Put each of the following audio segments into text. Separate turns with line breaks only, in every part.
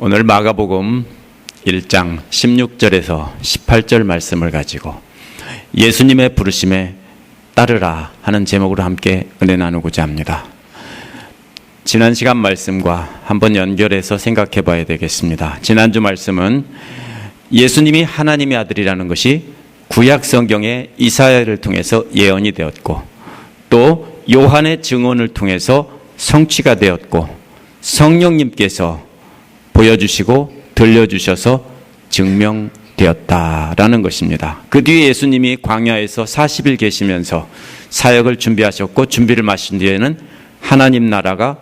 오늘 마가복음 1장 16절에서 18절 말씀을 가지고 예수님의 부르심에 따르라 하는 제목으로 함께 은혜 나누고자 합니다. 지난 시간 말씀과 한번 연결해서 생각해 봐야 되겠습니다. 지난주 말씀은 예수님이 하나님의 아들이라는 것이 구약 성경의 이사야를 통해서 예언이 되었고, 또 요한의 증언을 통해서 성취가 되었고, 성령님께서 보여주시고 들려주셔서 증명되었다라는 것입니다. 그 뒤에 예수님이 광야에서 40일 계시면서 사역을 준비하셨고, 준비를 마친 뒤에는 하나님 나라가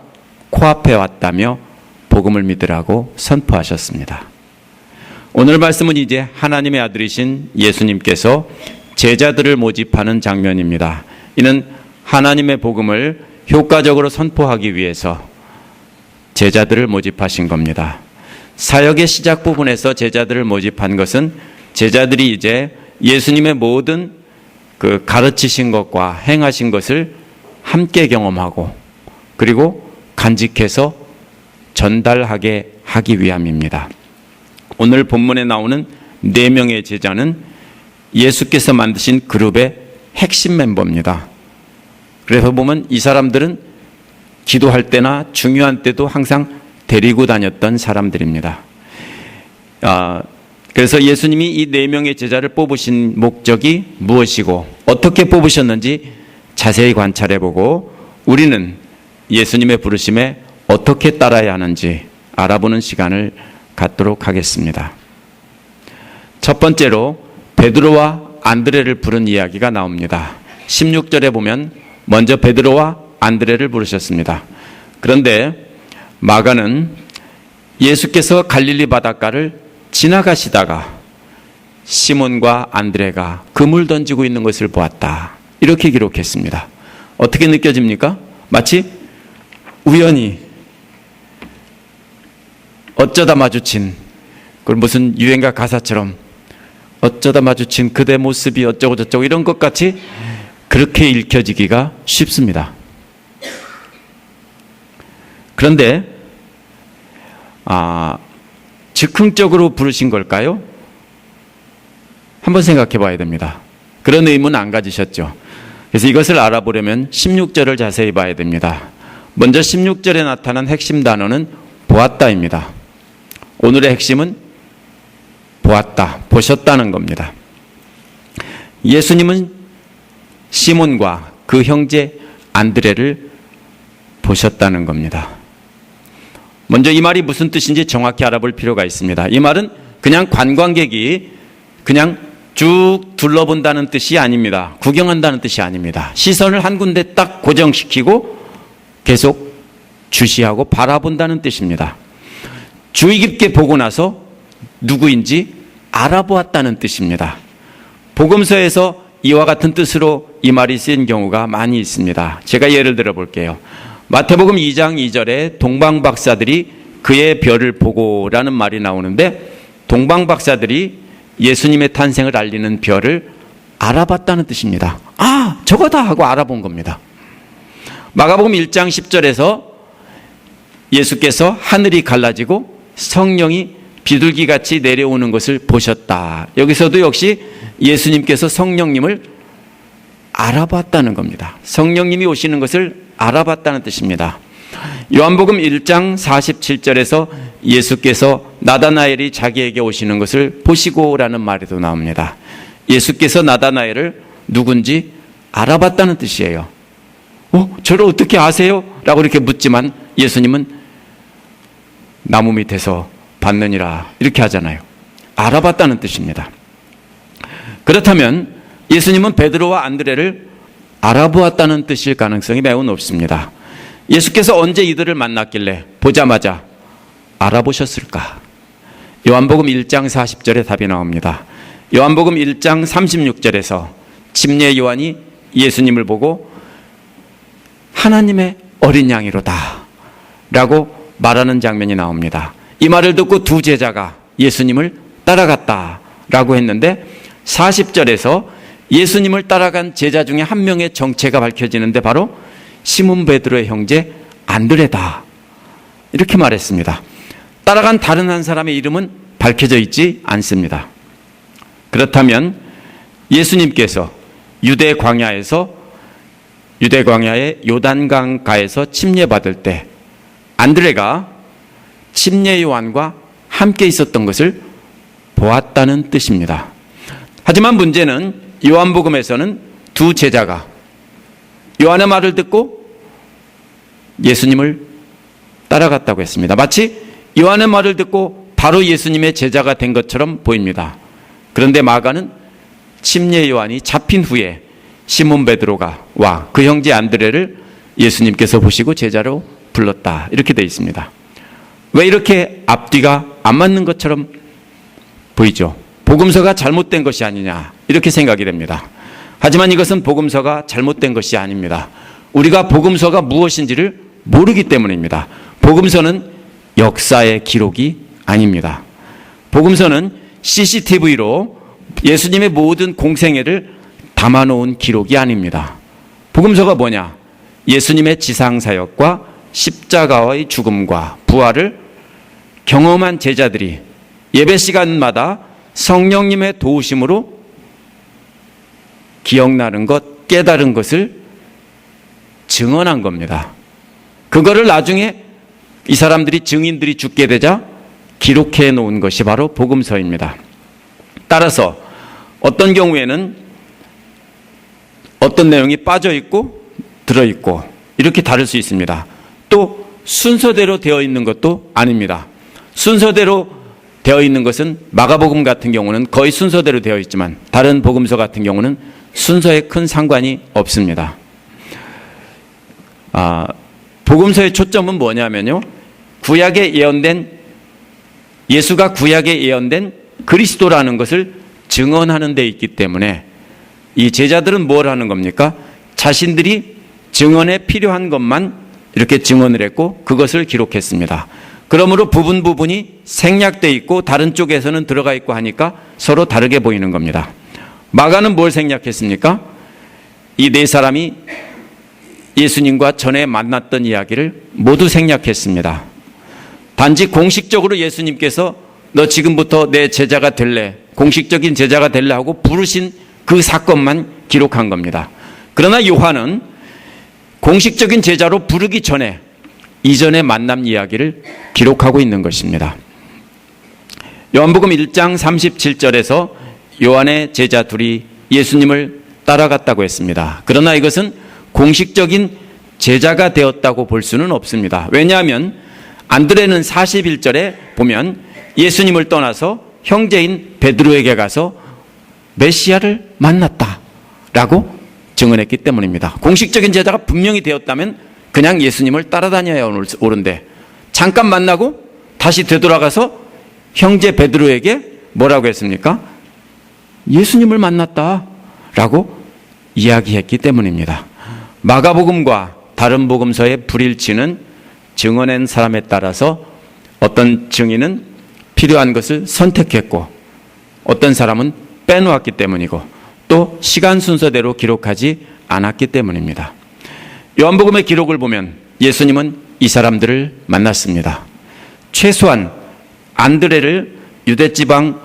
코앞에 왔다며 복음을 믿으라고 선포하셨습니다. 오늘 말씀은 이제 하나님의 아들이신 예수님께서 제자들을 모집하는 장면입니다. 이는 하나님의 복음을 효과적으로 선포하기 위해서 제자들을 모집하신 겁니다. 사역의 시작 부분에서 제자들을 모집한 것은 제자들이 이제 예수님의 모든 그 가르치신 것과 행하신 것을 함께 경험하고, 그리고 간직해서 전달하게 하기 위함입니다. 오늘 본문에 나오는 4명의 제자는 예수께서 만드신 그룹의 핵심 멤버입니다. 그래서 보면 이 사람들은 기도할 때나 중요한 때도 항상 데리고 다녔던 사람들입니다. 그래서 예수님이 이 4명의 제자를 뽑으신 목적이 무엇이고 어떻게 뽑으셨는지 자세히 관찰해보고 우리는 예수님의 부르심에 어떻게 따라야 하는지 알아보는 시간을 갖도록 하겠습니다. 첫 번째로 베드로와 안드레를 부른 이야기가 나옵니다. 16절에 보면 먼저 베드로와 안드레를 부르셨습니다. 그런데 마가는 예수께서 갈릴리 바닷가를 지나가시다가 시몬과 안드레가 그물 던지고 있는 것을 보았다, 이렇게 기록했습니다. 어떻게 느껴집니까? 마치 우연히 어쩌다 마주친, 그 무슨 유행가 가사처럼 어쩌다 마주친 그대 모습이 어쩌고 저쩌고 이런 것 같이 그렇게 읽혀지기가 쉽습니다. 그런데 즉흥적으로 부르신 걸까요? 한번 생각해 봐야 됩니다. 그런 의문 안 가지셨죠? 그래서 이것을 알아보려면 16절을 자세히 봐야 됩니다. 먼저 16절에 나타난 핵심 단어는 보았다입니다. 오늘의 핵심은 보았다, 보셨다는 겁니다. 예수님은 시몬과 그 형제 안드레를 보셨다는 겁니다. 먼저 이 말이 무슨 뜻인지 정확히 알아볼 필요가 있습니다. 이 말은 그냥 관광객이 그냥 쭉 둘러본다는 뜻이 아닙니다. 구경한다는 뜻이 아닙니다. 시선을 한 군데 딱 고정시키고 계속 주시하고 바라본다는 뜻입니다. 주의 깊게 보고 나서 누구인지 알아보았다는 뜻입니다. 복음서에서 이와 같은 뜻으로 이 말이 쓰인 경우가 많이 있습니다. 제가 예를 들어 볼게요. 마태복음 2장 2절에 동방박사들이 그의 별을 보고라는 말이 나오는데, 동방박사들이 예수님의 탄생을 알리는 별을 알아봤다는 뜻입니다. 저거다 하고 알아본 겁니다. 마가복음 1장 10절에서 예수께서 하늘이 갈라지고 성령이 비둘기같이 내려오는 것을 보셨다. 여기서도 역시 예수님께서 성령님을 알아봤다는 겁니다. 성령님이 오시는 것을 알아봤다는 뜻입니다. 요한복음 1장 47절에서 예수께서 나다나엘이 자기에게 오시는 것을 보시고라는 말에도 나옵니다. 예수께서 나다나엘을 누군지 알아봤다는 뜻이에요. 저를 어떻게 아세요? 라고 이렇게 묻지만 예수님은 나무 밑에서 봤느니라 이렇게 하잖아요. 알아봤다는 뜻입니다. 그렇다면 예수님은 베드로와 안드레를 알아보았다는 뜻일 가능성이 매우 높습니다. 예수께서 언제 이들을 만났길래 보자마자 알아보셨을까? 요한복음 1장 40절에 답이 나옵니다. 요한복음 1장 36절에서 침례 요한이 예수님을 보고 하나님의 어린 양이로다 라고 말하는 장면이 나옵니다. 이 말을 듣고 두 제자가 예수님을 따라갔다 라고 했는데, 40절에서 예수님을 따라간 제자 중에 한 명의 정체가 밝혀지는데 바로 시몬 베드로의 형제 안드레다 이렇게 말했습니다. 따라간 다른 한 사람의 이름은 밝혀져 있지 않습니다. 그렇다면 예수님께서 유대 광야의 요단강가에서 침례받을 때 안드레가 침례 요한과 함께 있었던 것을 보았다는 뜻입니다. 하지만 문제는 요한복음에서는 두 제자가 요한의 말을 듣고 예수님을 따라갔다고 했습니다. 마치 요한의 말을 듣고 바로 예수님의 제자가 된 것처럼 보입니다. 그런데 마가는 침례 요한이 잡힌 후에 시몬 베드로가 와 그 형제 안드레를 예수님께서 보시고 제자로 불렀다, 이렇게 되어 있습니다. 왜 이렇게 앞뒤가 안 맞는 것처럼 보이죠? 복음서가 잘못된 것이 아니냐, 이렇게 생각이 됩니다. 하지만 이것은 복음서가 잘못된 것이 아닙니다. 우리가 복음서가 무엇인지를 모르기 때문입니다. 복음서는 역사의 기록이 아닙니다. 복음서는 CCTV로 예수님의 모든 공생애를 담아놓은 기록이 아닙니다. 복음서가 뭐냐? 예수님의 지상사역과 십자가의 죽음과 부활을 경험한 제자들이 예배 시간마다 성령님의 도우심으로 기억나는 것, 깨달은 것을 증언한 겁니다. 그거를 나중에 이 사람들이, 증인들이 죽게 되자 기록해 놓은 것이 바로 복음서입니다. 따라서 어떤 경우에는 어떤 내용이 빠져 있고 들어 있고 이렇게 다를 수 있습니다. 또 순서대로 되어 있는 것도 아닙니다. 순서대로 되어 있는 것은 마가복음 같은 경우는 거의 순서대로 되어 있지만 다른 복음서 같은 경우는 순서에 큰 상관이 없습니다. 복음서의 초점은 뭐냐면요, 예수가 구약에 예언된 그리스도라는 것을 증언하는 데 있기 때문에 이 제자들은 뭘 하는 겁니까? 자신들이 증언에 필요한 것만 이렇게 증언을 했고 그것을 기록했습니다. 그러므로 부분이 생략되어 있고 다른 쪽에서는 들어가 있고 하니까 서로 다르게 보이는 겁니다. 마가는 뭘 생략했습니까? 이 네 사람이 예수님과 전에 만났던 이야기를 모두 생략했습니다. 단지 공식적으로 예수님께서 너 지금부터 내 제자가 될래, 공식적인 제자가 될래 하고 부르신 그 사건만 기록한 겁니다. 그러나 요한은 공식적인 제자로 부르기 전에 이전의 만남 이야기를 기록하고 있는 것입니다. 요한복음 1장 37절에서 요한의 제자 둘이 예수님을 따라갔다고 했습니다. 그러나 이것은 공식적인 제자가 되었다고 볼 수는 없습니다. 왜냐하면 안드레는 41절에 보면 예수님을 떠나서 형제인 베드로에게 가서 메시아를 만났다라고 증언했기 때문입니다. 공식적인 제자가 분명히 되었다면 그냥 예수님을 따라다녀야 옳은데 잠깐 만나고 다시 되돌아가서 형제 베드로에게 뭐라고 했습니까? 예수님을 만났다라고 이야기했기 때문입니다. 마가복음과 다른 복음서의 불일치는 증언한 사람에 따라서 어떤 증인은 필요한 것을 선택했고 어떤 사람은 빼놓았기 때문이고 또 시간 순서대로 기록하지 않았기 때문입니다. 요한복음의 기록을 보면 예수님은 이 사람들을 만났습니다. 최소한 안드레를 유대지방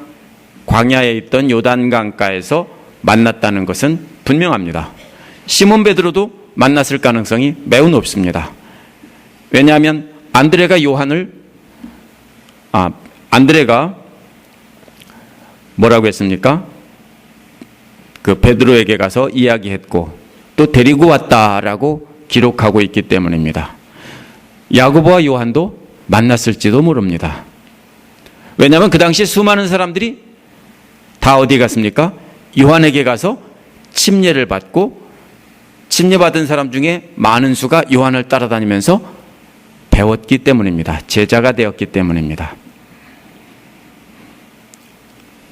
광야에 있던 요단강가에서 만났다는 것은 분명합니다. 시몬 베드로도 만났을 가능성이 매우 높습니다. 왜냐하면 안드레가 뭐라고 했습니까? 그 베드로에게 가서 이야기했고 또 데리고 왔다라고 기록하고 있기 때문입니다. 야고보와 요한도 만났을지도 모릅니다. 왜냐하면 그 당시 수많은 사람들이 다 어디 갔습니까? 요한에게 가서 침례를 받고 침례받은 사람 중에 많은 수가 요한을 따라다니면서 배웠기 때문입니다. 제자가 되었기 때문입니다.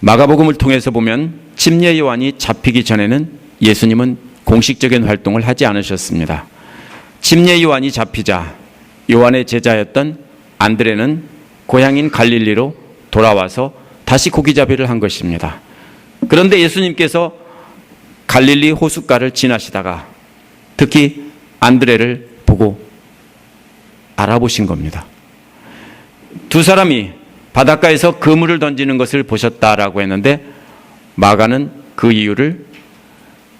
마가복음을 통해서 보면 침례 요한이 잡히기 전에는 예수님은 공식적인 활동을 하지 않으셨습니다. 침례 요한이 잡히자 요한의 제자였던 안드레는 고향인 갈릴리로 돌아와서 다시 고기잡이를 한 것입니다. 그런데 예수님께서 갈릴리 호숫가를 지나시다가 특히 안드레를 보고 알아보신 겁니다. 두 사람이 바닷가에서 그물을 던지는 것을 보셨다라고 했는데 마가는 그 이유를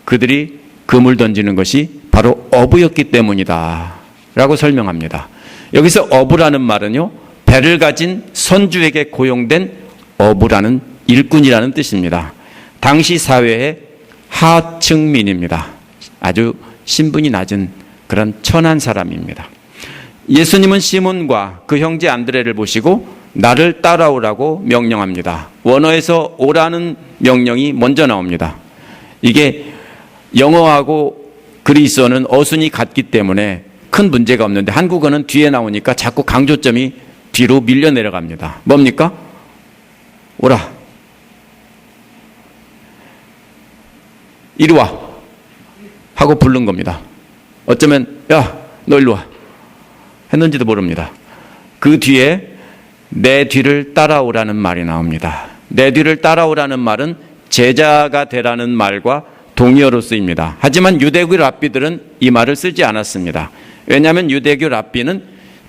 그들이 그물 던지는 것이 바로 어부였기 때문이다 라고 설명합니다. 여기서 어부라는 말은요, 배를 가진 선주에게 고용된 어부라는 일꾼이라는 뜻입니다. 당시 사회의 하층민입니다. 아주 신분이 낮은 그런 천한 사람입니다. 예수님은 시몬과 그 형제 안드레를 보시고 나를 따라오라고 명령합니다. 원어에서 오라는 명령이 먼저 나옵니다. 이게 영어하고 그리스어는 어순이 같기 때문에 큰 문제가 없는데 한국어는 뒤에 나오니까 자꾸 강조점이 뒤로 밀려 내려갑니다. 뭡니까? 오라. 이리 와. 하고 부른 겁니다. 어쩌면 야, 너 일로 와. 했는지도 모릅니다. 그 뒤에 내 뒤를 따라오라는 말이 나옵니다. 내 뒤를 따라오라는 말은 제자가 되라는 말과 동의어로 쓰입니다. 하지만 유대교 랍비들은 이 말을 쓰지 않았습니다. 왜냐하면 유대교 랍비는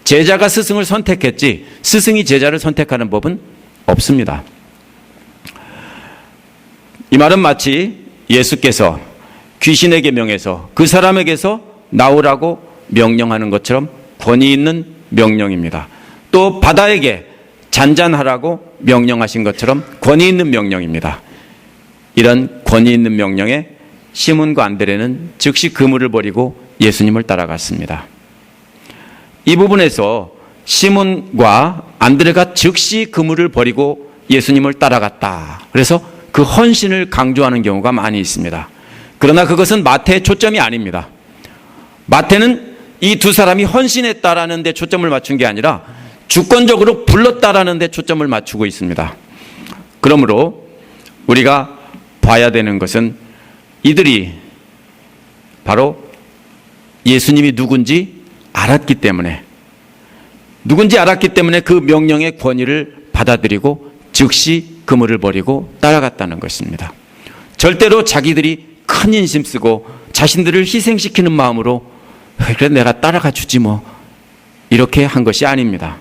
제자가 스승을 선택했지 스승이 제자를 선택하는 법은 없습니다. 이 말은 마치 예수께서 귀신에게 명해서 그 사람에게서 나오라고 명령하는 것처럼 권위 있는 명령입니다. 또 바다에게 잔잔하라고 명령하신 것처럼 권위 있는 명령입니다. 이런 권위 있는 명령에 시몬과 안드레는 즉시 그물을 버리고 예수님을 따라갔습니다. 이 부분에서 시몬과 안드레가 즉시 그물을 버리고 예수님을 따라갔다. 그래서 그 헌신을 강조하는 경우가 많이 있습니다. 그러나 그것은 마태의 초점이 아닙니다. 마태는 이 두 사람이 헌신했다라는 데 초점을 맞춘 게 아니라 주권적으로 불렀다라는 데 초점을 맞추고 있습니다. 그러므로 우리가 봐야 되는 것은 이들이 바로 예수님이 누군지 알았기 때문에 그 명령의 권위를 받아들이고 즉시 그물을 버리고 따라갔다는 것입니다. 절대로 자기들이 큰 인심 쓰고 자신들을 희생시키는 마음으로 그래 내가 따라가 주지 뭐 이렇게 한 것이 아닙니다.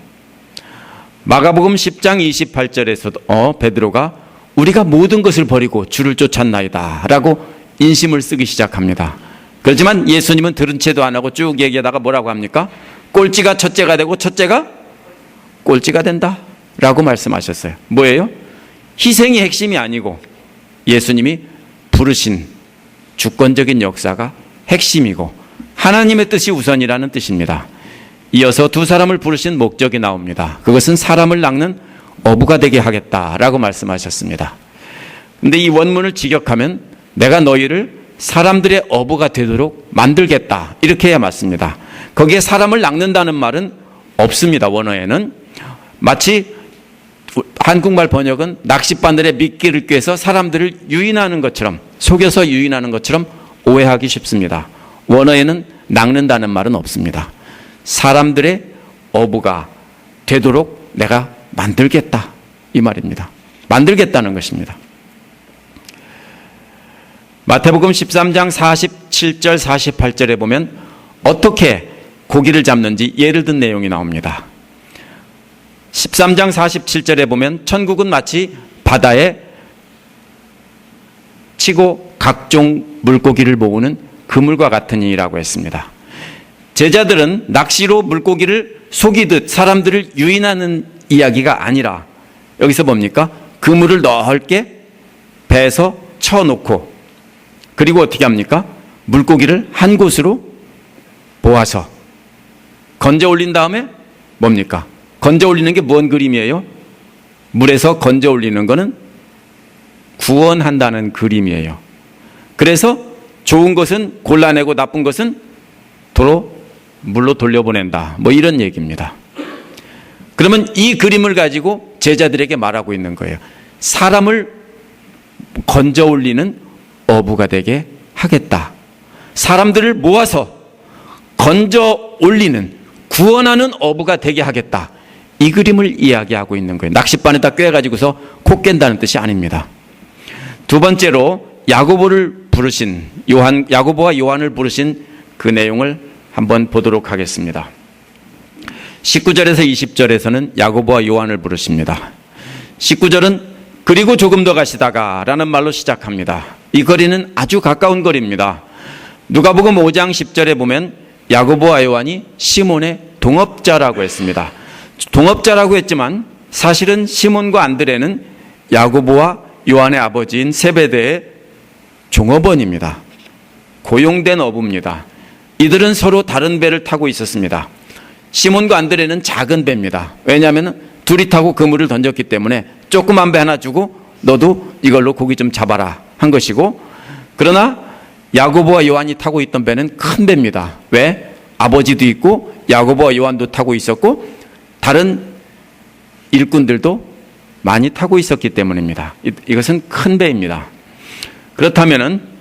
마가복음 10장 28절에서도 베드로가 우리가 모든 것을 버리고 주를 쫓았나이다 라고 인심을 쓰기 시작합니다. 그렇지만 예수님은 들은 채도 안 하고 쭉 얘기하다가 뭐라고 합니까? 꼴찌가 첫째가 되고 첫째가 꼴찌가 된다 라고 말씀하셨어요. 뭐예요? 희생이 핵심이 아니고 예수님이 부르신 주권적인 역사가 핵심이고 하나님의 뜻이 우선이라는 뜻입니다. 이어서 두 사람을 부르신 목적이 나옵니다. 그것은 사람을 낚는 어부가 되게 하겠다라고 말씀하셨습니다. 그런데 이 원문을 직역하면 내가 너희를 사람들의 어부가 되도록 만들겠다 이렇게 해야 맞습니다. 거기에 사람을 낚는다는 말은 없습니다. 원어에는 마치 한국말 번역은 낚싯바늘에 미끼를 꿰서 사람들을 유인하는 것처럼 속여서 유인하는 것처럼 오해하기 쉽습니다. 원어에는 낚는다는 말은 없습니다. 사람들의 어부가 되도록 내가 만들겠다 이 말입니다. 만들겠다는 것입니다. 마태복음 13장 47절 48절에 보면 어떻게 고기를 잡는지 예를 든 내용이 나옵니다. 13장 47절에 보면 천국은 마치 바다에 치고 각종 물고기를 모으는 그물과 같으니라고 했습니다. 제자들은 낚시로 물고기를 속이듯 사람들을 유인하는 이야기가 아니라 여기서 뭡니까? 그물을 넓게 배에서 쳐놓고 그리고 어떻게 합니까? 물고기를 한 곳으로 모아서 건져 올린 다음에 뭡니까? 건져 올리는 게 뭔 그림이에요? 물에서 건져 올리는 거는 구원한다는 그림이에요. 그래서 좋은 것은 골라내고 나쁜 것은 도로 물로 돌려보낸다. 뭐 이런 얘기입니다. 그러면 이 그림을 가지고 제자들에게 말하고 있는 거예요. 사람을 건져 올리는 어부가 되게 하겠다. 사람들을 모아서 건져 올리는 구원하는 어부가 되게 하겠다. 이 그림을 이야기하고 있는 거예요. 낚싯바늘에다 꿰가지고서 코 깬다는 뜻이 아닙니다. 두 번째로 야고보를 부르신 야고보와 요한을 부르신 그 내용을 한번 보도록 하겠습니다. 19절에서 20절에서는 야고보와 요한을 부르십니다. 19절은 그리고 조금 더 가시다가 라는 말로 시작합니다. 이 거리는 아주 가까운 거리입니다. 누가복음 5장 10절에 보면 야고보와 요한이 시몬의 동업자라고 했습니다. 동업자라고 했지만 사실은 시몬과 안드레는 야고보와 요한의 아버지인 세베대의 종업원입니다. 고용된 어부입니다. 이들은 서로 다른 배를 타고 있었습니다. 시몬과 안드레는 작은 배입니다. 왜냐하면 둘이 타고 그물을 던졌기 때문에 조그만 배 하나 주고 너도 이걸로 고기 좀 잡아라 한 것이고, 그러나 야고보와 요한이 타고 있던 배는 큰 배입니다. 왜? 아버지도 있고 야고보와 요한도 타고 있었고 다른 일꾼들도 많이 타고 있었기 때문입니다. 이것은 큰 배입니다. 그렇다면은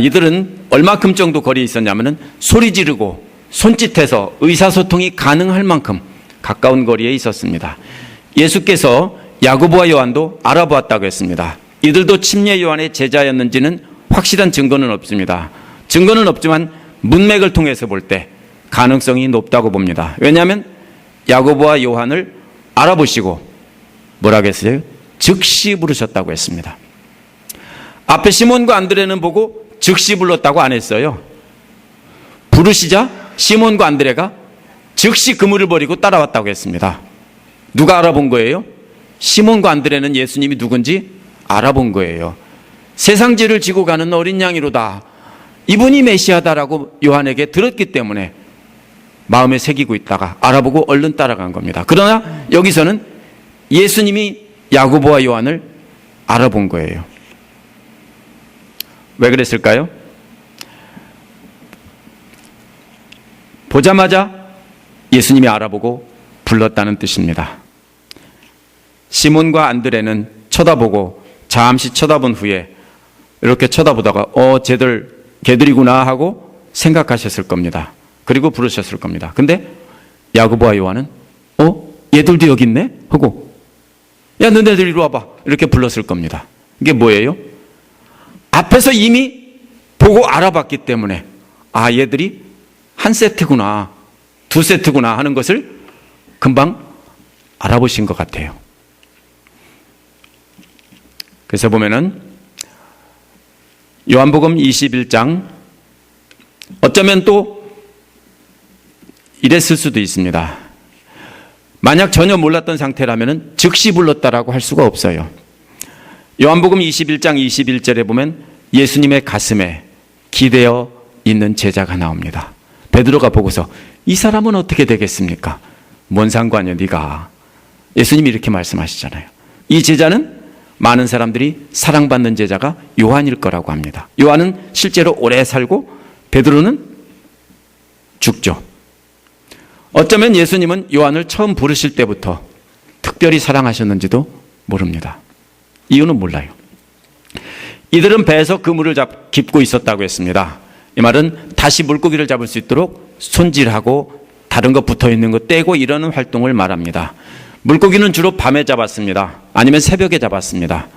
이들은 얼마큼 정도 거리에 있었냐면은 소리 지르고 손짓해서 의사소통이 가능할 만큼 가까운 거리에 있었습니다. 예수께서 야고보와 요한도 알아보았다고 했습니다. 이들도 침례 요한의 제자였는지는 확실한 증거는 없습니다. 증거는 없지만 문맥을 통해서 볼 때 가능성이 높다고 봅니다. 왜냐하면 야고보와 요한을 알아보시고 뭐라고 했어요? 즉시 부르셨다고 했습니다. 앞에 시몬과 안드레는 보고 즉시 불렀다고 안 했어요. 부르시자 시몬과 안드레가 즉시 그물을 버리고 따라왔다고 했습니다. 누가 알아본 거예요? 시몬과 안드레는 예수님이 누군지 알아본 거예요. 세상 죄를 지고 가는 어린 양이로다, 이분이 메시아다라고 요한에게 들었기 때문에 마음에 새기고 있다가 알아보고 얼른 따라간 겁니다. 그러나 여기서는 예수님이 야고보와 요한을 알아본 거예요. 왜 그랬을까요? 보자마자 예수님이 알아보고 불렀다는 뜻입니다. 시몬과 안드레는 쳐다보고 잠시 쳐다본 후에 이렇게 쳐다보다가 걔들이구나 하고 생각하셨을 겁니다. 그리고 부르셨을 겁니다. 근데 야고보와 요한은 얘들도 여기 있네? 하고 야 너네들 이리 와봐 이렇게 불렀을 겁니다. 이게 뭐예요? 앞에서 이미 보고 알아봤기 때문에 얘들이 한 세트구나 두 세트구나 하는 것을 금방 알아보신 것 같아요. 그래서 보면은 요한복음 21장 어쩌면 또 이랬을 수도 있습니다. 만약 전혀 몰랐던 상태라면 즉시 불렀다라고 할 수가 없어요. 요한복음 21장 21절에 보면 예수님의 가슴에 기대어 있는 제자가 나옵니다. 베드로가 보고서 이 사람은 어떻게 되겠습니까? 뭔 상관이야 네가. 예수님이 이렇게 말씀하시잖아요. 이 제자는 많은 사람들이 사랑받는 제자가 요한일 거라고 합니다. 요한은 실제로 오래 살고 베드로는 죽죠. 어쩌면 예수님은 요한을 처음 부르실 때부터 특별히 사랑하셨는지도 모릅니다. 이유는 몰라요. 이들은 배에서 그물을 깁고 있었다고 했습니다. 이 말은 다시 물고기를 잡을 수 있도록 손질하고 다른 거 붙어있는 거 떼고 이러는 활동을 말합니다. 물고기는 주로 밤에 잡았습니다. 아니면 새벽에 잡았습니다.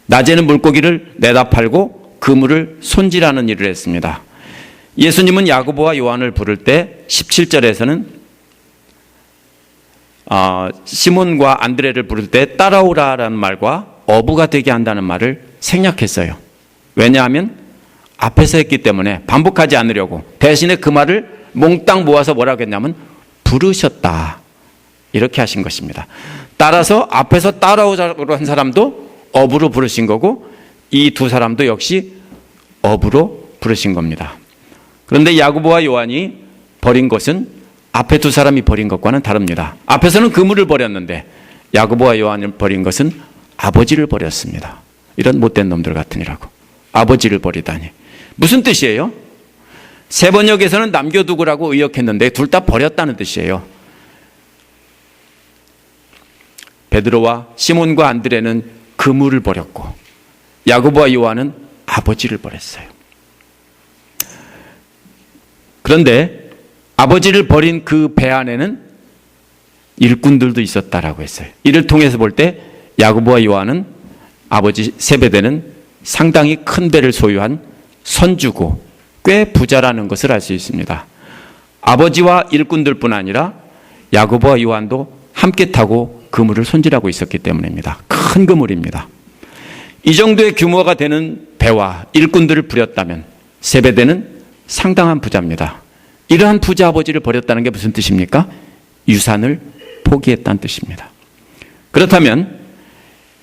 낮에는 물고기를 내다 팔고 그물을 손질하는 일을 했습니다. 예수님은 야고보와 요한을 부를 때 17절에서는 시몬과 안드레를 부를 때 따라오라라는 말과 어부가 되게 한다는 말을 생략했어요. 왜냐하면 앞에서 했기 때문에 반복하지 않으려고 대신에 그 말을 몽땅 모아서 뭐라고 했냐면 부르셨다 이렇게 하신 것입니다. 따라서 앞에서 따라오자고 한 사람도 어부로 부르신 거고 이 두 사람도 역시 어부로 부르신 겁니다. 그런데 야고보와 요한이 버린 것은 앞에 두 사람이 버린 것과는 다릅니다. 앞에서는 그물을 버렸는데 야고보와 요한이 버린 것은 아버지를 버렸습니다. 이런 못된 놈들 같으니라고. 아버지를 버리다니. 무슨 뜻이에요? 세 번역에서는 남겨두고라고 의역했는데 둘 다 버렸다는 뜻이에요. 베드로와 시몬과 안드레는 그물을 버렸고 야고보와 요한은 아버지를 버렸어요. 그런데 아버지를 버린 그 배 안에는 일꾼들도 있었다라고 했어요. 이를 통해서 볼 때 야고보와 요한은 아버지 세베대는 상당히 큰 배를 소유한 선주고 꽤 부자라는 것을 알 수 있습니다. 아버지와 일꾼들뿐 아니라 야고보와 요한도 함께 타고 그물을 손질하고 있었기 때문입니다. 큰 그물입니다. 이 정도의 규모가 되는 배와 일꾼들을 부렸다면 세베대는 상당한 부자입니다. 이러한 부자 아버지를 버렸다는 게 무슨 뜻입니까? 유산을 포기했다는 뜻입니다. 그렇다면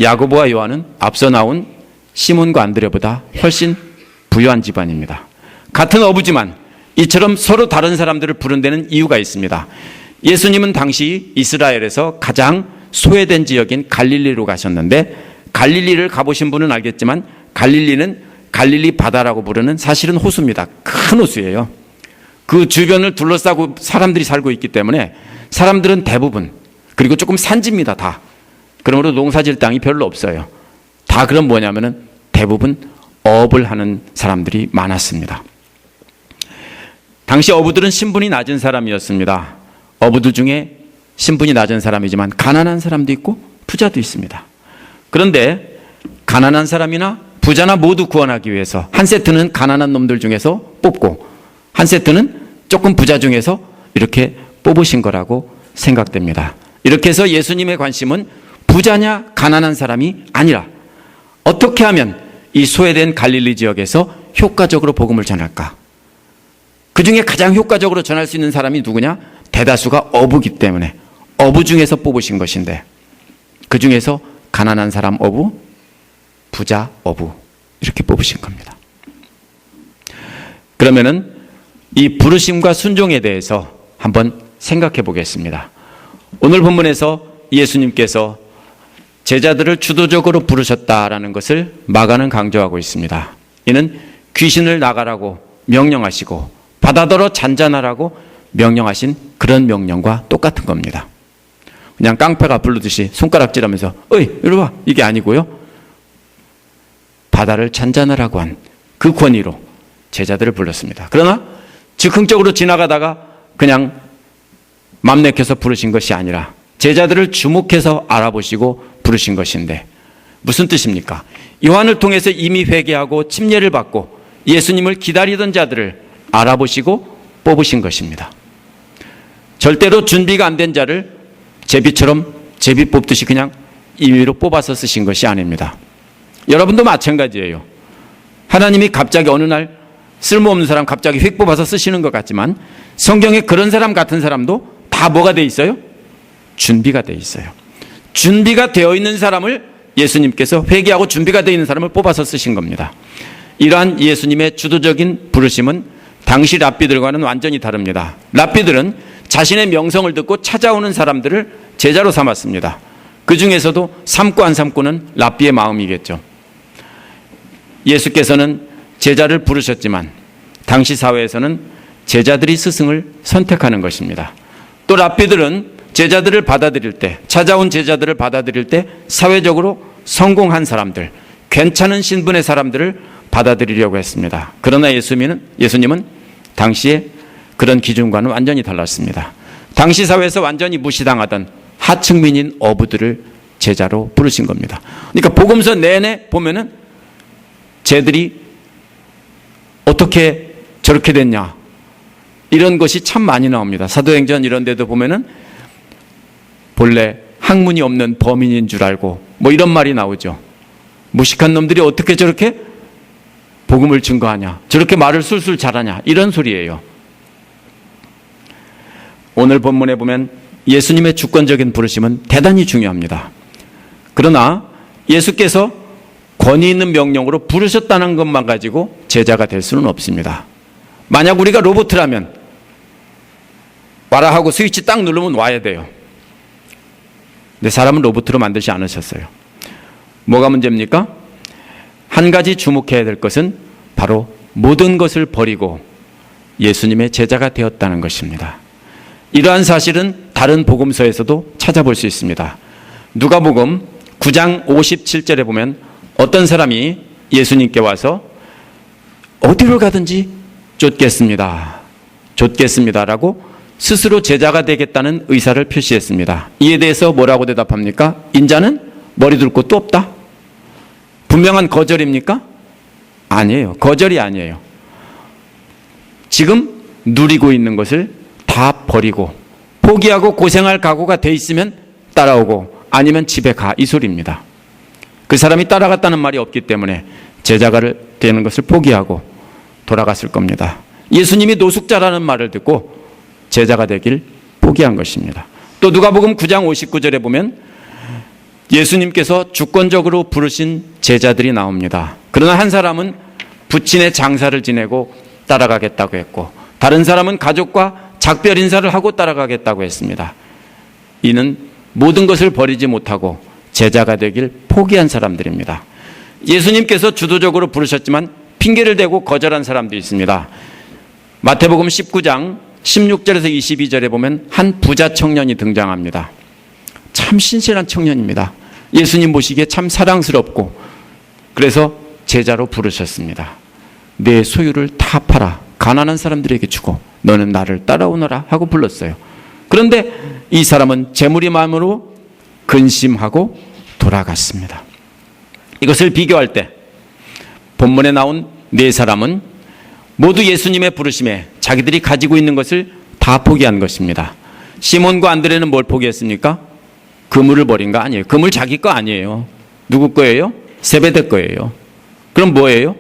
야고보와 요한은 앞서 나온 시몬과 안드레보다 훨씬 부유한 집안입니다. 같은 어부지만 이처럼 서로 다른 사람들을 부른 데는 이유가 있습니다. 예수님은 당시 이스라엘에서 가장 소외된 지역인 갈릴리로 가셨는데, 갈릴리를 가보신 분은 알겠지만 갈릴리는 갈릴리 바다라고 부르는 사실은 호수입니다. 큰 호수예요. 그 주변을 둘러싸고 사람들이 살고 있기 때문에 사람들은 대부분, 그리고 조금 산지입니다. 다. 그러므로 농사질 땅이 별로 없어요. 다 그럼 뭐냐면은 대부분 어업을 하는 사람들이 많았습니다. 당시 어부들은 신분이 낮은 사람이었습니다. 어부들 중에 신분이 낮은 사람이지만 가난한 사람도 있고 부자도 있습니다. 그런데 가난한 사람이나 부자나 모두 구원하기 위해서 한 세트는 가난한 놈들 중에서 뽑고 한 세트는 조금 부자 중에서 이렇게 뽑으신 거라고 생각됩니다. 이렇게 해서 예수님의 관심은 부자냐 가난한 사람이 아니라 어떻게 하면 이 소외된 갈릴리 지역에서 효과적으로 복음을 전할까? 그 중에 가장 효과적으로 전할 수 있는 사람이 누구냐? 대다수가 어부기 때문에 어부 중에서 뽑으신 것인데, 그 중에서 가난한 사람 어부, 부자 어부 이렇게 뽑으신 겁니다. 그러면은 이 부르심과 순종에 대해서 한번 생각해 보겠습니다. 오늘 본문에서 예수님께서 제자들을 주도적으로 부르셨다라는 것을 마가는 강조하고 있습니다. 이는 귀신을 나가라고 명령하시고 바다더러 잔잔하라고 명령하신 그런 명령과 똑같은 겁니다. 그냥 깡패가 부르듯이 손가락질하면서 어이 이리 와, 이게 아니고요. 바다를 잔잔하라고 한 그 권위로 제자들을 불렀습니다. 그러나 즉흥적으로 지나가다가 그냥 맘 내켜서 부르신 것이 아니라 제자들을 주목해서 알아보시고 부르신 것인데, 무슨 뜻입니까? 요한을 통해서 이미 회개하고 침례를 받고 예수님을 기다리던 자들을 알아보시고 뽑으신 것입니다. 절대로 준비가 안 된 자를 제비처럼 제비 뽑듯이 그냥 임의로 뽑아서 쓰신 것이 아닙니다. 여러분도 마찬가지예요. 하나님이 갑자기 어느 날 쓸모없는 사람 갑자기 휙 뽑아서 쓰시는 것 같지만 성경에 그런 사람 같은 사람도 다 뭐가 돼 있어요? 준비가 돼 있어요. 준비가 되어 있는 사람을 예수님께서 회개하고 준비가 되어 있는 사람을 뽑아서 쓰신 겁니다. 이러한 예수님의 주도적인 부르심은 당시 랍비들과는 완전히 다릅니다. 랍비들은 자신의 명성을 듣고 찾아오는 사람들을 제자로 삼았습니다. 그 중에서도 삼고 안 삼고는 랍비의 마음이겠죠. 예수께서는 제자를 부르셨지만 당시 사회에서는 제자들이 스승을 선택하는 것입니다. 또 랍비들은 제자들을 받아들일 때, 찾아온 제자들을 받아들일 때 사회적으로 성공한 사람들, 괜찮은 신분의 사람들을 받아들이려고 했습니다. 그러나 예수님은 당시에 그런 기준과는 완전히 달랐습니다. 당시 사회에서 완전히 무시당하던 하층민인 어부들을 제자로 부르신 겁니다. 그러니까 복음서 내내 보면은 쟤들이 어떻게 저렇게 됐냐 이런 것이 참 많이 나옵니다. 사도행전 이런 데도 보면은 본래 학문이 없는 범인인 줄 알고 뭐 이런 말이 나오죠. 무식한 놈들이 어떻게 저렇게 복음을 증거하냐, 저렇게 말을 술술 잘하냐, 이런 소리예요. 오늘 본문에 보면 예수님의 주권적인 부르심은 대단히 중요합니다. 그러나 예수께서 권위 있는 명령으로 부르셨다는 것만 가지고 제자가 될 수는 없습니다. 만약 우리가 로봇이라면 와라 하고 스위치 딱 누르면 와야 돼요. 근데 사람은 로봇으로 만들지 않으셨어요. 뭐가 문제입니까? 한 가지 주목해야 될 것은 바로 모든 것을 버리고 예수님의 제자가 되었다는 것입니다. 이러한 사실은 다른 복음서에서도 찾아볼 수 있습니다. 누가복음 9장 57절에 보면 어떤 사람이 예수님께 와서 어디를 가든지 쫓겠습니다라고 스스로 제자가 되겠다는 의사를 표시했습니다. 이에 대해서 뭐라고 대답합니까? 인자는 머리 둘 곳도 없다. 분명한 거절입니까? 아니에요. 거절이 아니에요. 지금 누리고 있는 것을 다 버리고 포기하고 고생할 각오가 돼 있으면 따라오고 아니면 집에 가, 이 소리입니다. 그 사람이 따라갔다는 말이 없기 때문에 제자가 되는 것을 포기하고 돌아갔을 겁니다. 예수님이 노숙자라는 말을 듣고 제자가 되길 포기한 것입니다. 또 누가복음 9장 59절에 보면 예수님께서 주권적으로 부르신 제자들이 나옵니다. 그러나 한 사람은 부친의 장사를 지내고 따라가겠다고 했고, 다른 사람은 가족과 작별 인사를 하고 따라가겠다고 했습니다. 이는 모든 것을 버리지 못하고 제자가 되길 포기한 사람들입니다. 예수님께서 주도적으로 부르셨지만 핑계를 대고 거절한 사람도 있습니다. 마태복음 19장 16절에서 22절에 보면 한 부자 청년이 등장합니다. 참 신실한 청년입니다. 예수님 보시기에 참 사랑스럽고, 그래서 제자로 부르셨습니다. 내 소유를 다 팔아 가난한 사람들에게 주고 너는 나를 따라오너라 하고 불렀어요. 그런데 이 사람은 재물이만으로 근심하고 돌아갔습니다. 이것을 비교할 때 본문에 나온 네 사람은 모두 예수님의 부르심에 자기들이 가지고 있는 것을 다 포기한 것입니다. 시몬과 안드레는 뭘 포기했습니까? 그물을 버린 거 아니에요. 그물 자기 거 아니에요. 누구 거예요? 세베대 거예요. 그럼 뭐예요?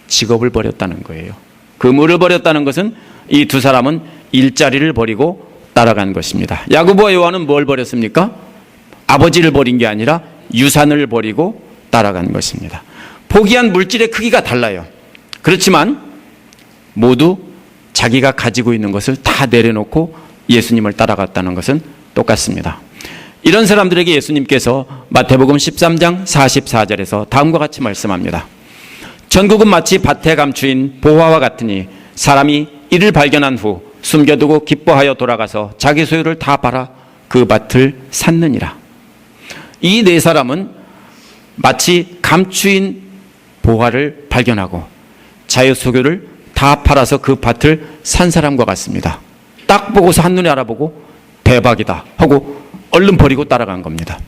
직업을 버렸다는 거예요. 그물을 버렸다는 것은 이 두 사람은 일자리를 버리고 따라간 것입니다. 야고보와 요한은 뭘 버렸습니까? 아버지를 버린 게 아니라 유산을 버리고 따라간 것입니다. 포기한 물질의 크기가 달라요. 그렇지만 모두 자기가 가지고 있는 것을 다 내려놓고 예수님을 따라갔다는 것은 똑같습니다. 이런 사람들에게 예수님께서 마태복음 13장 44절에서 다음과 같이 말씀합니다. 전국은 마치 밭에 감추인 보화와 같으니 사람이 이를 발견한 후 숨겨두고 기뻐하여 돌아가서 자기 소유를 다 팔아 그 밭을 샀느니라. 이 네 사람은 마치 감추인 보화를 발견하고 자유 소유를 다 팔아서 그 밭을 산 사람과 같습니다. 딱 보고서 한눈에 알아보고 대박이다 하고 얼른 버리고 따라간 겁니다.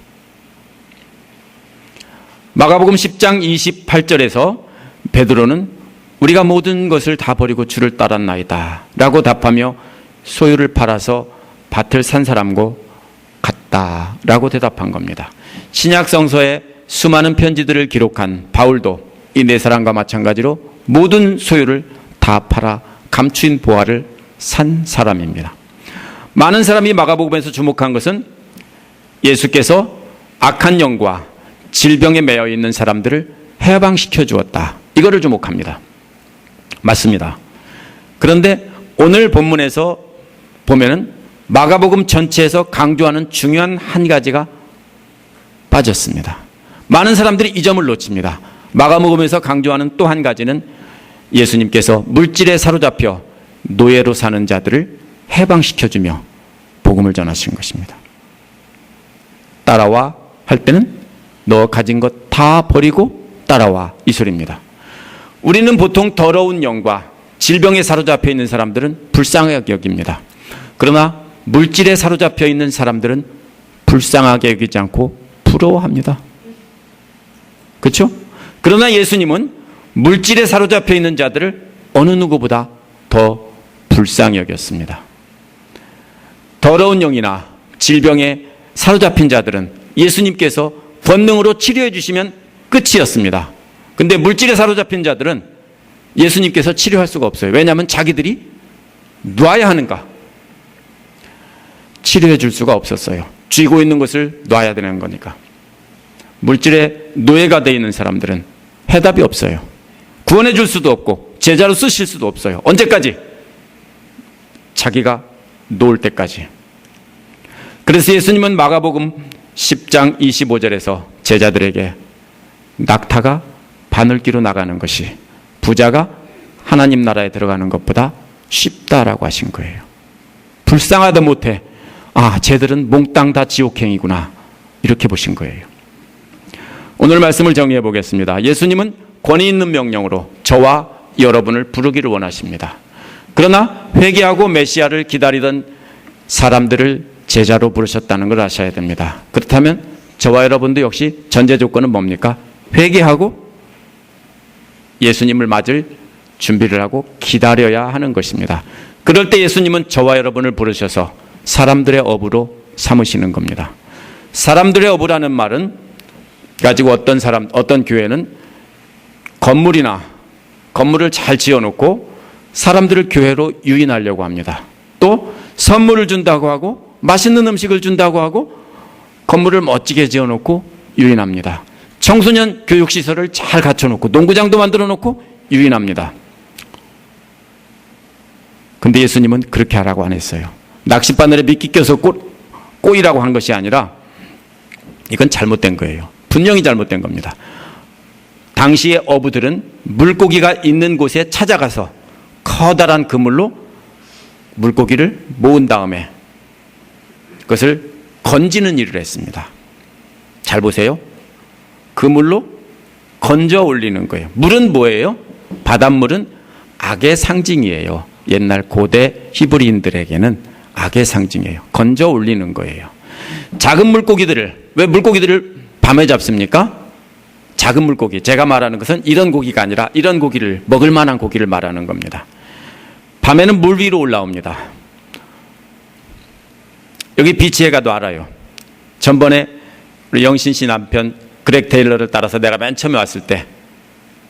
마가복음 10장 28절에서 베드로는 우리가 모든 것을 다 버리고 주를 따랐나이다 라고 답하며 소유를 팔아서 밭을 산 사람과 같다 라고 대답한 겁니다. 신약 성서에 수많은 편지들을 기록한 바울도 이 네 사람과 마찬가지로 모든 소유를 다 팔아 감추인 보화를 산 사람입니다. 많은 사람이 마가복음에서 주목한 것은 예수께서 악한 영과 질병에 매여 있는 사람들을 해방시켜 주었다, 이거를 주목합니다. 맞습니다. 그런데 오늘 본문에서 보면은 마가복음 전체에서 강조하는 중요한 한 가지가 빠졌습니다. 많은 사람들이 이 점을 놓칩니다. 마가복음에서 강조하는 또 한 가지는 예수님께서 물질에 사로잡혀 노예로 사는 자들을 해방시켜주며 복음을 전하신 것입니다. 따라와 할 때는 너 가진 것 다 버리고 따라와, 이 소리입니다. 우리는 보통 더러운 영과 질병에 사로잡혀 있는 사람들은 불쌍하게 여깁니다. 그러나 물질에 사로잡혀 있는 사람들은 불쌍하게 여기지 않고 부러워합니다. 그렇죠? 그러나 예수님은 물질에 사로잡혀 있는 자들을 어느 누구보다 더 불쌍히 여겼습니다. 더러운 영이나 질병에 사로잡힌 자들은 예수님께서 권능으로 치료해 주시면 끝이었습니다. 근데 물질에 사로잡힌 자들은 예수님께서 치료할 수가 없어요. 왜냐하면 자기들이 놔야 하는가? 치료해 줄 수가 없었어요. 쥐고 있는 것을 놔야 되는 거니까. 물질에 노예가 되어 있는 사람들은 해답이 없어요. 구원해 줄 수도 없고 제자로 쓰실 수도 없어요. 언제까지? 자기가 놓을 때까지. 그래서 예수님은 마가복음 10장 25절에서 제자들에게 낙타가 바늘기로 나가는 것이 부자가 하나님 나라에 들어가는 것보다 쉽다라고 하신 거예요. 불쌍하다 못해 쟤들은 몽땅 다 지옥행이구나, 이렇게 보신 거예요. 오늘 말씀을 정리해 보겠습니다. 예수님은 권위 있는 명령으로 저와 여러분을 부르기를 원하십니다. 그러나 회개하고 메시아를 기다리던 사람들을 제자로 부르셨다는 걸 아셔야 됩니다. 그렇다면 저와 여러분도 역시 전제 조건은 뭡니까? 회개하고 예수님을 맞을 준비를 하고 기다려야 하는 것입니다. 그럴 때 예수님은 저와 여러분을 부르셔서 사람들의 어부로 삼으시는 겁니다. 사람들의 어부라는 말은 가지고 어떤 교회는 건물을 잘 지어놓고 사람들을 교회로 유인하려고 합니다. 또 선물을 준다고 하고 맛있는 음식을 준다고 하고 건물을 멋지게 지어놓고 유인합니다. 청소년 교육시설을 잘 갖춰놓고 농구장도 만들어놓고 유인합니다. 근데 예수님은 그렇게 하라고 안 했어요. 낚싯바늘에 미끼 껴서 꼬이라고 한 것이 아니라 이건 잘못된 거예요. 분명히 잘못된 겁니다. 당시의 어부들은 물고기가 있는 곳에 찾아가서 커다란 그물로 물고기를 모은 다음에 그것을 건지는 일을 했습니다. 잘 보세요. 그물로 건져 올리는 거예요. 물은 뭐예요? 바닷물은 악의 상징이에요. 옛날 고대 히브리인들에게는 악의 상징이에요. 건져 올리는 거예요. 작은 물고기들을, 왜 물고기들을 밤에 잡습니까? 작은 물고기, 제가 말하는 것은 이런 고기가 아니라 이런 고기를, 먹을 만한 고기를 말하는 겁니다. 밤에는 물 위로 올라옵니다. 여기 비치에 가도 알아요. 전번에 우리 영신 씨 남편 그렉 테일러를 따라서 내가 맨 처음에 왔을 때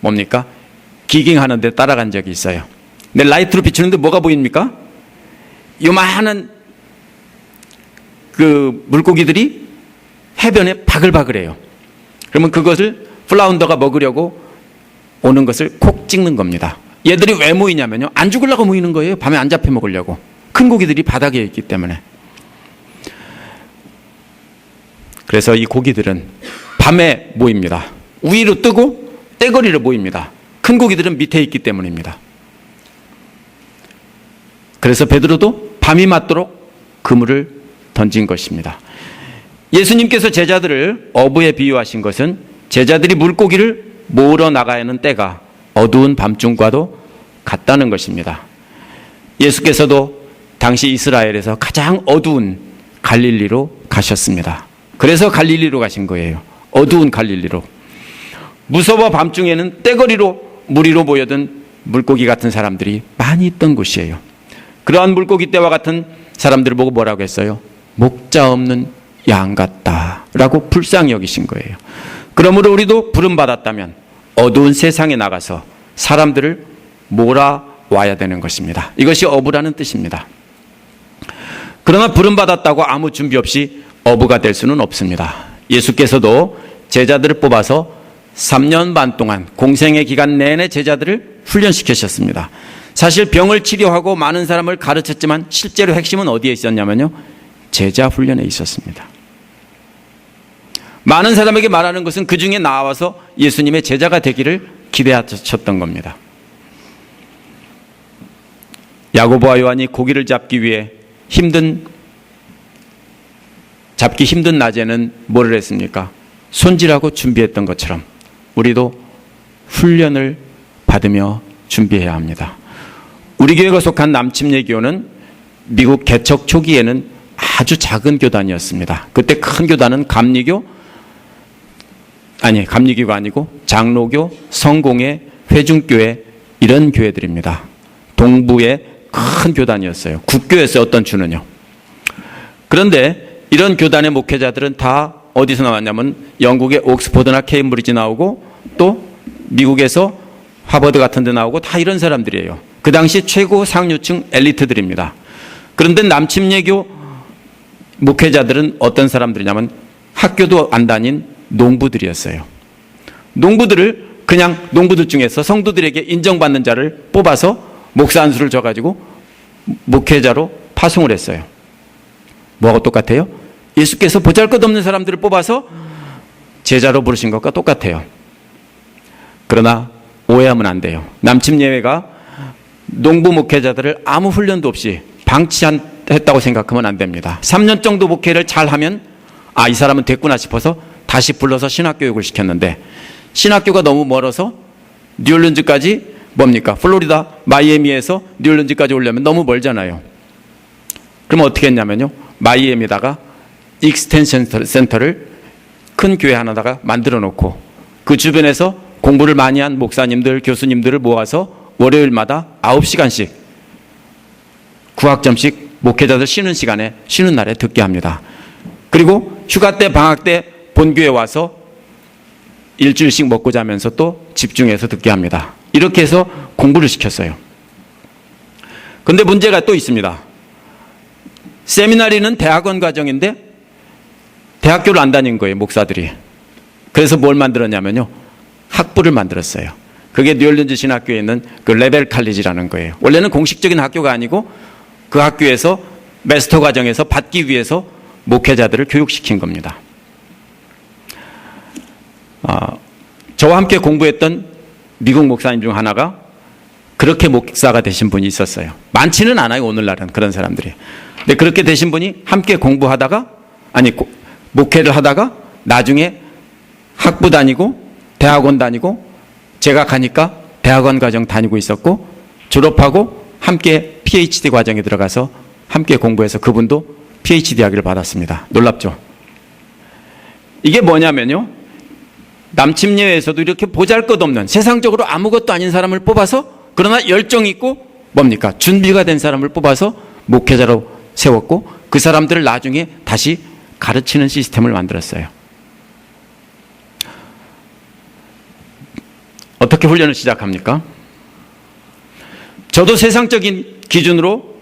뭡니까? 기깅하는데 따라간 적이 있어요. 근데 라이트로 비추는데 뭐가 보입니까? 요만한 그 물고기들이 해변에 바글바글해요. 그러면 그것을 플라운더가 먹으려고 오는 것을 콕 찍는 겁니다. 얘들이 왜 모이냐면요, 안 죽으려고 모이는 거예요. 밤에 안 잡혀 먹으려고. 큰 고기들이 바닥에 있기 때문에. 그래서 이 고기들은 밤에 모입니다. 위로 뜨고 떼거리로 모입니다. 큰 고기들은 밑에 있기 때문입니다. 그래서 베드로도 밤이 맞도록 그물을 던진 것입니다. 예수님께서 제자들을 어부에 비유하신 것은 제자들이 물고기를 모으러 나가야 하는 때가 어두운 밤중과도 같다는 것입니다. 예수께서도 당시 이스라엘에서 가장 어두운 갈릴리로 가셨습니다. 그래서 갈릴리로 가신 거예요. 어두운 갈릴리로. 무서워 밤중에는 떼거리로 물 위로 모여든 물고기 같은 사람들이 많이 있던 곳이에요. 그러한 물고기 떼와 같은 사람들을 보고 뭐라고 했어요? 목자 없는 양 같다라고 불쌍히 여기신 거예요. 그러므로 우리도 부름받았다면 어두운 세상에 나가서 사람들을 몰아와야 되는 것입니다. 이것이 어부라는 뜻입니다. 그러나 부름받았다고 아무 준비 없이 어부가 될 수는 없습니다. 예수께서도 제자들을 뽑아서 3년 반 동안 공생의 기간 내내 제자들을 훈련시키셨습니다. 사실 병을 치료하고 많은 사람을 가르쳤지만 실제로 핵심은 어디에 있었냐면요, 제자 훈련에 있었습니다. 많은 사람에게 말하는 것은 그 중에 나와서 예수님의 제자가 되기를 기대하셨던 겁니다. 야고보와 요한이 고기를 잡기 위해 잡기 힘든 낮에는 뭐를 했습니까? 손질하고 준비했던 것처럼 우리도 훈련을 받으며 준비해야 합니다. 우리 교회가 속한 남침예교는 미국 개척 초기에는 아주 작은 교단이었습니다. 그때 큰 교단은 감리교가 아니고 장로교, 성공회, 회중교회 이런 교회들입니다. 동부의 큰 교단이었어요. 국교였어요, 어떤 주는요. 그런데 이런 교단의 목회자들은 다 어디서 나왔냐면 영국의 옥스퍼드나 케임브리지 나오고 또 미국에서 하버드 같은 데 나오고 다 이런 사람들이에요. 그 당시 최고 상류층 엘리트들입니다. 그런데 남침예교 목회자들은 어떤 사람들이냐면 학교도 안 다닌 농부들이었어요. 농부들 중에서 성도들에게 인정받는 자를 뽑아서 목사 안수를 줘가지고 목회자로 파송을 했어요. 뭐하고 똑같아요? 예수께서 보잘것없는 사람들을 뽑아서 제자로 부르신 것과 똑같아요. 그러나 오해하면 안 돼요. 남침예회가 농부 목회자들을 아무 훈련도 없이 방치했다고 생각하면 안 됩니다. 3년 정도 목회를 잘하면 이 사람은 됐구나 싶어서 다시 불러서 신학교육을 시켰는데 신학교가 너무 멀어서 뉴올리언즈까지 플로리다 마이애미에서 뉴올리언즈까지 오려면 너무 멀잖아요. 그럼 어떻게 했냐면요, 마이애미에다가 익스텐션 센터를 큰 교회 하나다가 만들어 놓고 그 주변에서 공부를 많이 한 목사님들, 교수님들을 모아서 월요일마다 9시간씩 9학점씩 목회자들 쉬는 날에 듣게 합니다. 그리고 휴가 때, 방학 때 본교에 와서 일주일씩 먹고 자면서 또 집중해서 듣게 합니다. 이렇게 해서 공부를 시켰어요. 근데 문제가 또 있습니다. 세미나리는 대학원 과정인데 대학교를 안 다닌 거예요, 목사들이. 그래서 뭘 만들었냐면요, 학부를 만들었어요. 그게 뉴올리언즈 신학교에 있는 그 레벨 칼리지라는 거예요. 원래는 공식적인 학교가 아니고 그 학교에서 마스터 과정에서 받기 위해서 목회자들을 교육시킨 겁니다. 저와 함께 공부했던 미국 목사님 중 하나가 그렇게 목사가 되신 분이 있었어요. 많지는 않아요, 오늘날은 그런 사람들이. 근데 그렇게 되신 분이 함께 공부하다가, 목회를 하다가 나중에 학부 다니고 대학원 다니고 제가 가니까 대학원 과정 다니고 있었고, 졸업하고 함께 PhD 과정에 들어가서 함께 공부해서 그분도 PhD 학위를 받았습니다. 놀랍죠? 이게 뭐냐면요, 남침예회에서도 이렇게 보잘것없는 세상적으로 아무것도 아닌 사람을 뽑아서, 그러나 열정 있고 뭡니까? 준비가 된 사람을 뽑아서 목회자로 세웠고, 그 사람들을 나중에 다시 가르치는 시스템을 만들었어요. 어떻게 훈련을 시작합니까? 저도 세상적인 기준으로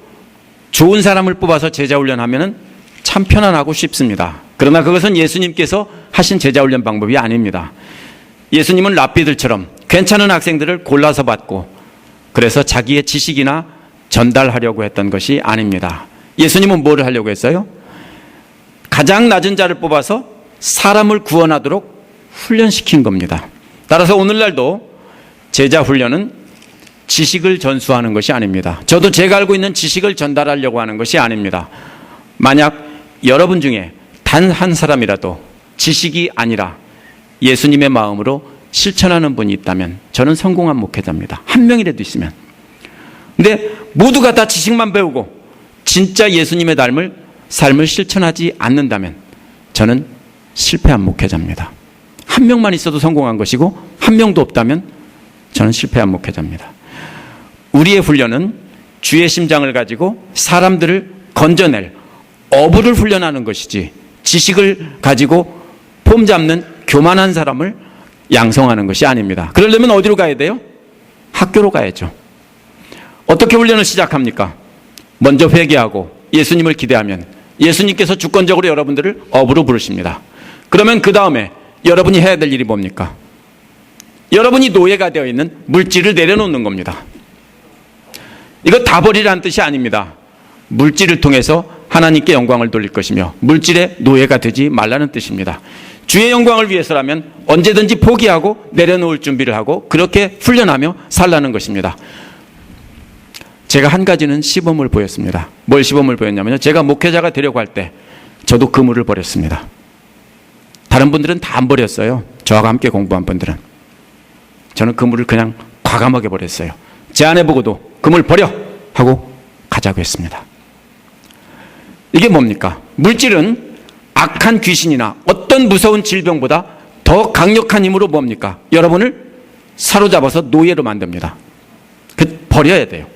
좋은 사람을 뽑아서 제자 훈련하면 참 편안하고 쉽습니다. 그러나 그것은 예수님께서 하신 제자 훈련 방법이 아닙니다. 예수님은 랍비들처럼 괜찮은 학생들을 골라서 받고 그래서 자기의 지식이나 전달하려고 했던 것이 아닙니다. 예수님은 뭐를 하려고 했어요? 가장 낮은 자를 뽑아서 사람을 구원하도록 훈련시킨 겁니다. 따라서 오늘날도 제자 훈련은 지식을 전수하는 것이 아닙니다. 저도 제가 알고 있는 지식을 전달하려고 하는 것이 아닙니다. 만약 여러분 중에 단 한 사람이라도 지식이 아니라 예수님의 마음으로 실천하는 분이 있다면 저는 성공한 목회자입니다. 한 명이라도 있으면. 근데 모두가 다 지식만 배우고 진짜 예수님의 삶을 실천하지 않는다면 저는 실패한 목회자입니다. 한 명만 있어도 성공한 것이고 한 명도 없다면 저는 실패한 목회자입니다. 우리의 훈련은 주의 심장을 가지고 사람들을 건져낼 어부를 훈련하는 것이지, 지식을 가지고 폼 잡는 교만한 사람을 양성하는 것이 아닙니다. 그러려면 어디로 가야 돼요? 학교로 가야죠. 어떻게 훈련을 시작합니까? 먼저 회개하고 예수님을 기대하면 예수님께서 주권적으로 여러분들을 어부로 부르십니다. 그러면 그 다음에 여러분이 해야 될 일이 뭡니까? 여러분이 노예가 되어 있는 물질을 내려놓는 겁니다. 이거 다 버리라는 뜻이 아닙니다. 물질을 통해서 하나님께 영광을 돌릴 것이며 물질의 노예가 되지 말라는 뜻입니다. 주의 영광을 위해서라면 언제든지 포기하고 내려놓을 준비를 하고 그렇게 훈련하며 살라는 것입니다. 제가 한 가지는 시범을 보였습니다. 뭘 시범을 보였냐면요, 제가 목회자가 되려고 할 때 저도 그물을 버렸습니다. 다른 분들은 다 안 버렸어요. 저와 함께 공부한 분들은. 저는 그물을 그냥 과감하게 버렸어요. 제 아내 보고도 그물 버려! 하고 가자고 했습니다. 이게 뭡니까? 물질은 악한 귀신이나 어떤 무서운 질병보다 더 강력한 힘으로 뭡니까? 여러분을 사로잡아서 노예로 만듭니다. 버려야 돼요.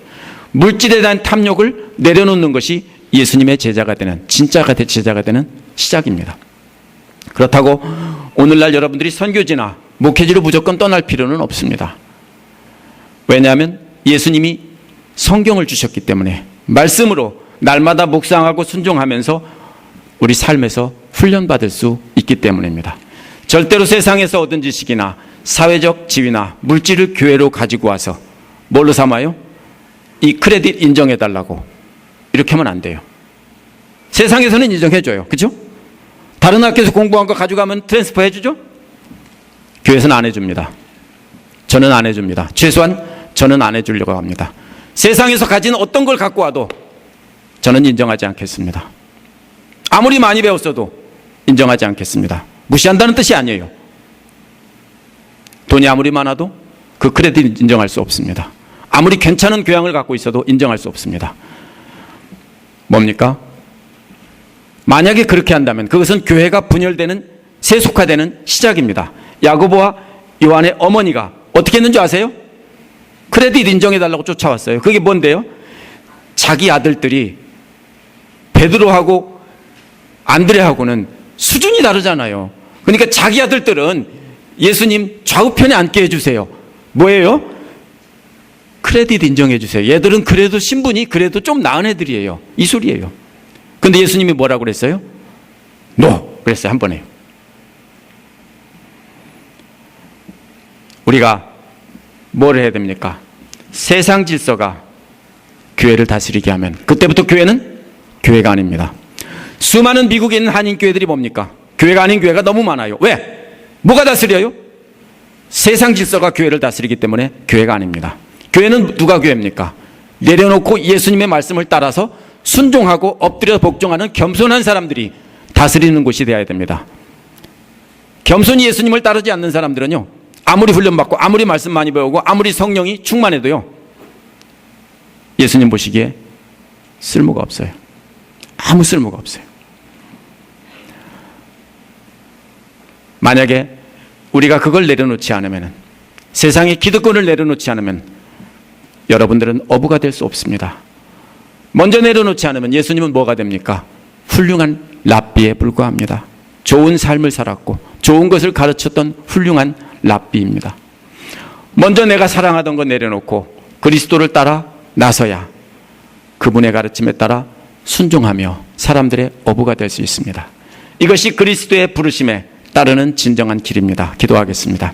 물질에 대한 탐욕을 내려놓는 것이 예수님의 제자가 되는, 진짜 제자가 되는 시작입니다. 그렇다고 오늘날 여러분들이 선교지나 목회지로 무조건 떠날 필요는 없습니다. 왜냐하면 예수님이 성경을 주셨기 때문에 말씀으로 날마다 묵상하고 순종하면서 우리 삶에서 훈련받을 수 있기 때문입니다. 절대로 세상에서 얻은 지식이나 사회적 지위나 물질을 교회로 가지고 와서 뭘로 삼아요? 이 크레딧 인정해달라고 이렇게 하면 안 돼요. 세상에서는 인정해줘요. 그죠? 다른 학교에서 공부한 거 가져가면 트랜스퍼 해주죠? 교회에서는 안 해줍니다. 저는 안 해줍니다. 최소한 저는 안 해주려고 합니다. 세상에서 가진 어떤 걸 갖고 와도 저는 인정하지 않겠습니다. 아무리 많이 배웠어도 인정하지 않겠습니다. 무시한다는 뜻이 아니에요. 돈이 아무리 많아도 그 크레딧 인정할 수 없습니다. 아무리 괜찮은 교양을 갖고 있어도 인정할 수 없습니다. 뭡니까? 만약에 그렇게 한다면 그것은 교회가 분열되는, 세속화되는 시작입니다. 야고보와 요한의 어머니가 어떻게 했는지 아세요? 크레딧 인정해달라고 쫓아왔어요. 그게 뭔데요? 자기 아들들이 베드로하고 안드레하고는 수준이 다르잖아요. 그러니까 자기 아들들은 예수님 좌우편에 앉게 해주세요. 뭐예요? 크레딧 인정해 주세요. 얘들은 그래도 신분이 그래도 좀 나은 애들이에요. 이 소리예요. 근데 예수님이 뭐라고 그랬어요? 노! 그랬어요. 한 번에. 우리가 뭘 해야 됩니까? 세상 질서가 교회를 다스리게 하면 그때부터 교회는 교회가 아닙니다. 수많은 미국에 있는 한인교회들이 뭡니까? 교회가 아닌 교회가 너무 많아요. 왜? 뭐가 다스려요? 세상 질서가 교회를 다스리기 때문에 교회가 아닙니다. 교회는 누가 교회입니까? 내려놓고 예수님의 말씀을 따라서 순종하고 엎드려 복종하는 겸손한 사람들이 다스리는 곳이 되어야 됩니다. 겸손히 예수님을 따르지 않는 사람들은요, 아무리 훈련받고 아무리 말씀 많이 배우고 아무리 성령이 충만해도요, 예수님 보시기에 쓸모가 없어요. 아무 쓸모가 없어요. 만약에 우리가 그걸 내려놓지 않으면, 세상의 기득권을 내려놓지 않으면 여러분들은 어부가 될 수 없습니다. 먼저 내려놓지 않으면 예수님은 뭐가 됩니까? 훌륭한 랍비에 불과합니다. 좋은 삶을 살았고 좋은 것을 가르쳤던 훌륭한 랍비입니다. 먼저 내가 사랑하던 거 내려놓고 그리스도를 따라 나서야 그분의 가르침에 따라 순종하며 사람들의 어부가 될 수 있습니다. 이것이 그리스도의 부르심에 따르는 진정한 길입니다. 기도하겠습니다.